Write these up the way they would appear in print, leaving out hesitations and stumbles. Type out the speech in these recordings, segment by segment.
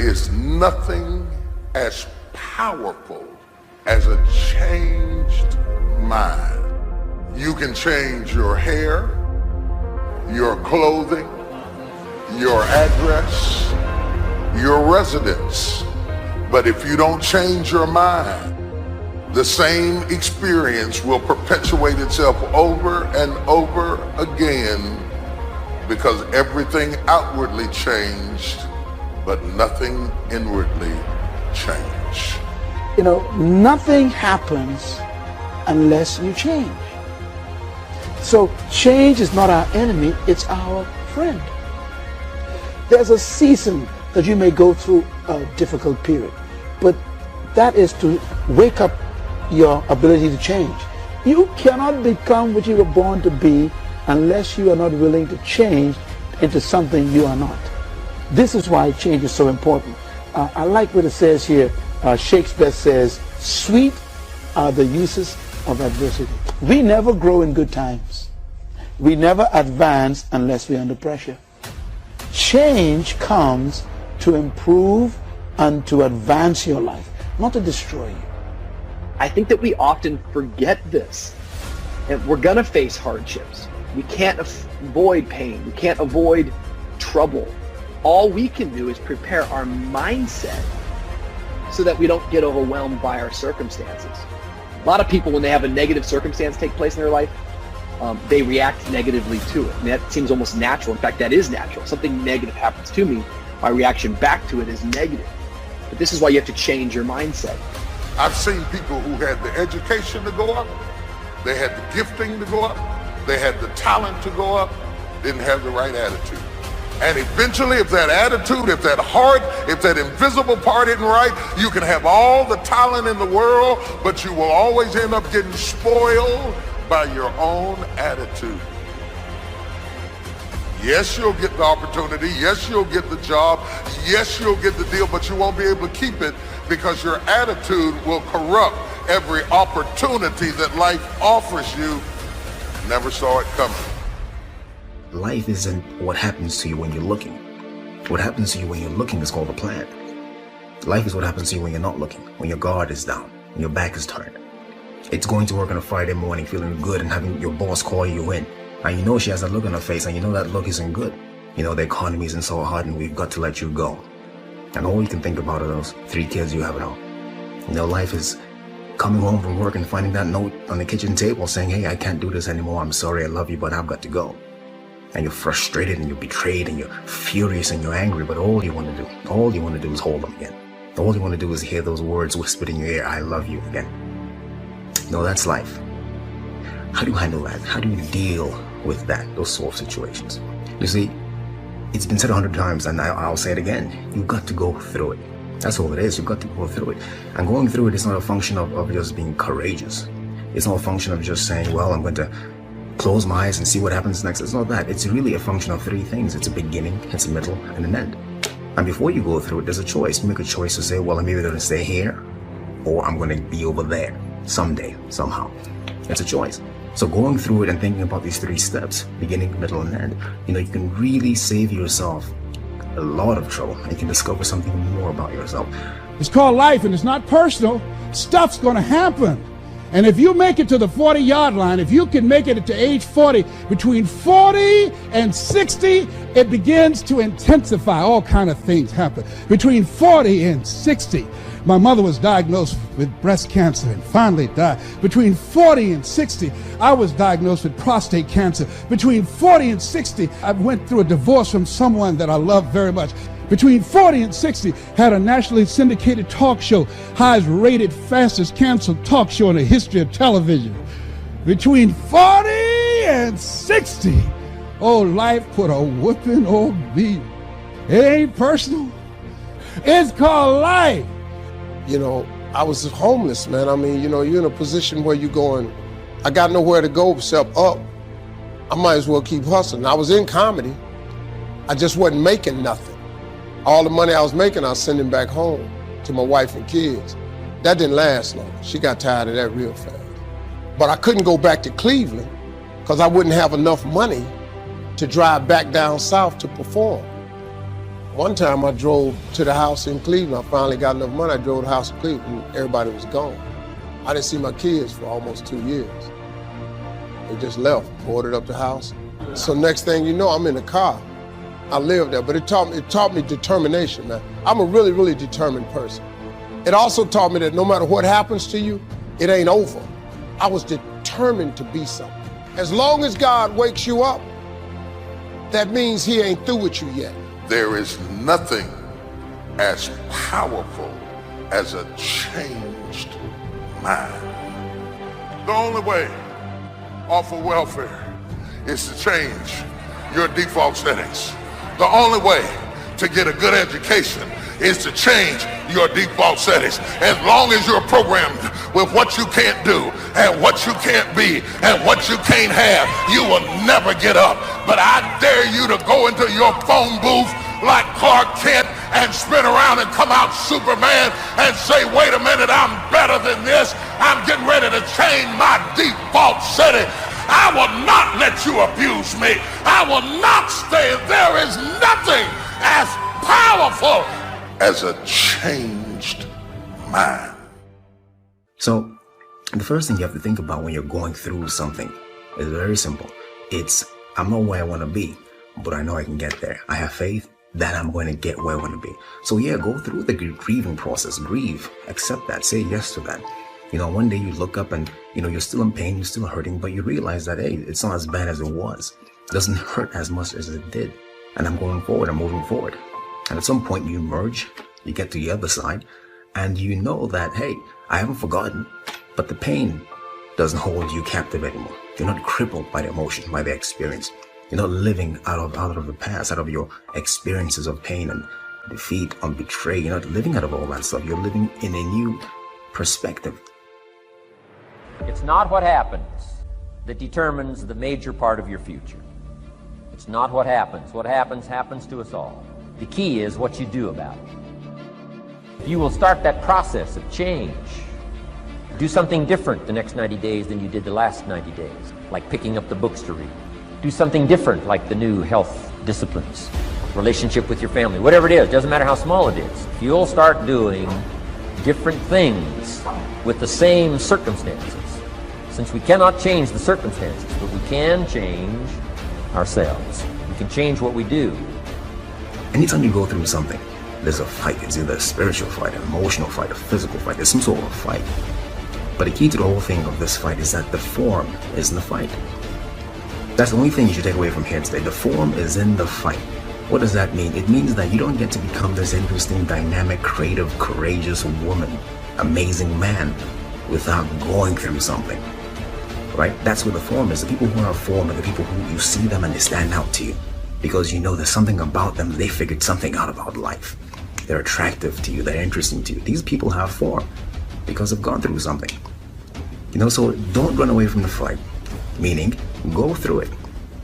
is nothing as powerful as a changed mind. You can change your hair, your clothing, your address, your residence. But if you don't change your mind, the same experience will perpetuate itself over and over again, because everything outwardly changed, but nothing inwardly changed. You know, nothing happens unless you change. So change is not our enemy, it's our friend. There's a season that you may go through a difficult period, but that is to wake up your ability to change. You cannot become what you were born to be unless you are not willing to change into something you are not. This is why change is so important. I like what it says here. Shakespeare says, "Sweet are the uses of adversity." We never grow in good times. We never advance unless we're under pressure. Change comes to improve and to advance your life, not to destroy you. I think that we often forget this, and we're gonna face hardships. We can't avoid pain. We can't avoid trouble. All we can do is prepare our mindset so that we don't get overwhelmed by our circumstances. A lot of people, when they have a negative circumstance take place in their life, they react negatively to it. And that seems almost natural. In fact, that is natural. Something negative happens to me, my reaction back to it is negative. But this is why you have to change your mindset. I've seen people who had the education to go up, they had the gifting to go up, they had the talent to go up, didn't have the right attitude. And eventually, if that attitude, if that heart, if that invisible part isn't right, you can have all the talent in the world, but you will always end up getting spoiled by your own attitude. Yes, you'll get the opportunity. Yes, you'll get the job. Yes, you'll get the deal, but you won't be able to keep it because your attitude will corrupt every opportunity that life offers you. Never saw it coming. Life isn't what happens to you when you're looking. What happens to you when you're looking is called a plan. Life is what happens to you when you're not looking, when your guard is down, when your back is turned. It's going to work on a Friday morning feeling good and having your boss call you in. And you know she has a look on her face and you know that look isn't good. You know the economy isn't so hard and we've got to let you go. And all you can think about are those 3 kids you have at home. You know, life is coming home from work and finding that note on the kitchen table saying, "Hey, I can't do this anymore. I'm sorry, I love you, but I've got to go." And you're frustrated and you're betrayed and you're furious and you're angry, but all you want to do is hold them again. All you want to do is hear those words whispered in your ear, "I love you" again. No, that's life. How do you handle that? How do you deal with that, those sort of situations? You see, it's been said 100 times and I'll say it again. You've got to go through it. That's all it is. You've got to go through it. And going through it is not a function of just being courageous. It's not a function of just saying, well, I'm going to close my eyes and see what happens next. It's not that. It's really a function of 3 things. It's a beginning, it's a middle, and an end. And before you go through it, there's a choice. You make a choice to say, well, I'm either going to stay here or I'm going to be over there someday, somehow. It's a choice. So going through it and thinking about these 3 steps, beginning, middle, and end, you know, you can really save yourself a lot of trouble. And you can discover something more about yourself. It's called life and it's not personal. Stuff's going to happen. And if you make it to the 40-yard line, if you can make it to age 40, between 40 and 60, it begins to intensify. All kind of things happen. Between 40 and 60, my mother was diagnosed with breast cancer and finally died. Between 40 and 60, I was diagnosed with prostate cancer. Between 40 and 60, I went through a divorce from someone that I loved very much. Between 40 and 60, had a nationally syndicated talk show, highest rated, fastest canceled talk show in the history of television. Between 40 and 60, oh, life put a whooping on me. It ain't personal. It's called life. You know, I was homeless, man. I mean, you know, you're in a position where you're going, I got nowhere to go except up. I might as well keep hustling. I was in comedy. I just wasn't making nothing. All the money I was making, I was sending back home to my wife and kids. That didn't last long. She got tired of that real fast. But I couldn't go back to Cleveland because I wouldn't have enough money to drive back down south to perform. One time I drove to the house in Cleveland. I finally got enough money. I drove to the house in Cleveland and everybody was gone. I didn't see my kids for almost 2 years. They just left, boarded up the house. So next thing you know, I'm in the car. I lived there, but it taught me determination, man. I'm a really, really determined person. It also taught me that no matter what happens to you, it ain't over. I was determined to be something. As long as God wakes you up, that means he ain't through with you yet. There is nothing as powerful as a changed mind. The only way off of welfare is to change your default settings. The only way to get a good education is to change your default settings. As long as you're programmed with what you can't do and what you can't be and what you can't have, you will never get up. But I dare you to go into your phone booth like Clark Kent and spin around and come out Superman and say, wait a minute, I'm better than this. I'm getting ready to change my default setting. I will not let you abuse me. I will not stay. There is nothing as powerful as a changed mind. So the first thing you have to think about when you're going through something is very simple. It's, I'm not where I want to be, but I know I can get there. I have faith that I'm going to get where I want to be. So yeah, go through the grieving process. Grieve, accept that, say yes to that. You know, one day you look up and, you know, you're still in pain, you're still hurting, but you realize that, hey, it's not as bad as it was. It doesn't hurt as much as it did. And I'm going forward, I'm moving forward. And at some point you emerge, you get to the other side, and you know that, hey, I haven't forgotten, but the pain doesn't hold you captive anymore. You're not crippled by the emotion, by the experience. You're not living out of the past, out of your experiences of pain and defeat and betrayal. You're not living out of all that stuff. You're living in a new perspective. It's not what happens that determines the major part of your future. It's not what happens. What happens happens to us all. The key is what you do about it. You will start that process of change. Do something different the next 90 days than you did the last 90 days, like picking up the books to read. Do something different, like the new health disciplines, relationship with your family, whatever it is, doesn't matter how small it is. If you'll start doing different things with the same circumstances, since we cannot change the circumstances, but we can change ourselves. We can change what we do. Anytime you go through something, there's a fight. It's either a spiritual fight, an emotional fight, a physical fight. There's some sort of fight. But the key to the whole thing of this fight is that the form is in the fight. That's the only thing you should take away from here today. The form is in the fight. What does that mean? It means that you don't get to become this interesting, dynamic, creative, courageous woman, amazing man, without going through something. Right? That's where the form is. The people who are formed are the people who you see them and they stand out to you. Because you know there's something about them, they figured something out about life. They're attractive to you, they're interesting to you. These people have form because they've gone through something. You know, so don't run away from the fight. Meaning, go through it.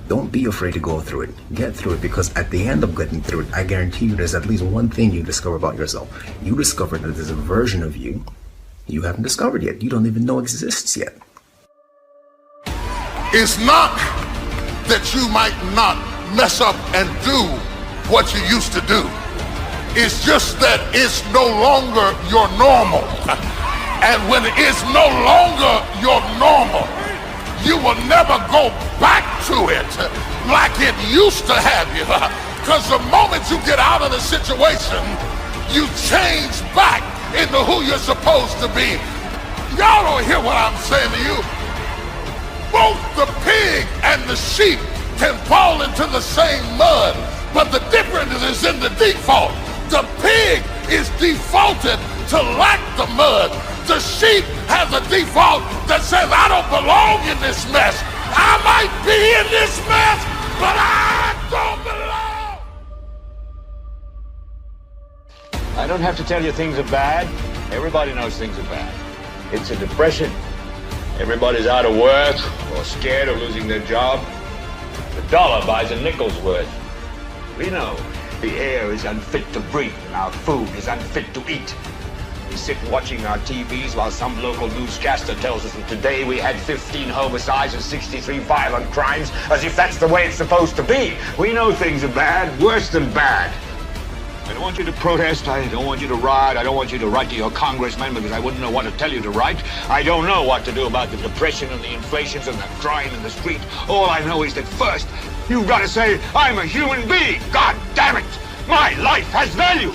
Don't be afraid to go through it. Get through it, because at the end of getting through it, I guarantee you there's at least one thing you discover about yourself. You discover that there's a version of you you haven't discovered yet. You don't even know exists yet. It's not that you might not mess up and do what you used to do. It's just that it's no longer your normal. And when it's no longer your normal, you will never go back to it like it used to have you. Because the moment you get out of the situation, you change back into who you're supposed to be. Y'all don't hear what I'm saying to you. Both the pig and the sheep can fall into the same mud, but the difference is in the default. The pig is defaulted to lack the mud. The sheep has a default that says, I don't belong in this mess. I might be in this mess, but I don't belong. I don't have to tell you things are bad. Everybody knows things are bad. It's a depression. Everybody's out of work or scared of losing their job. The dollar buys a nickel's worth. We know the air is unfit to breathe and our food is unfit to eat. We sit watching our TVs while some local newscaster tells us that today we had 15 homicides and 63 violent crimes, as if that's the way it's supposed to be. We know things are bad, worse than bad. want you to protest. I don't want you to riot. I don't want you to write to your congressman because I wouldn't know what to tell you to write. I don't know what to do about the depression and the inflations and the crime in the street. All I know is that first, you've got to say, I'm a human being. God damn it! My life has value.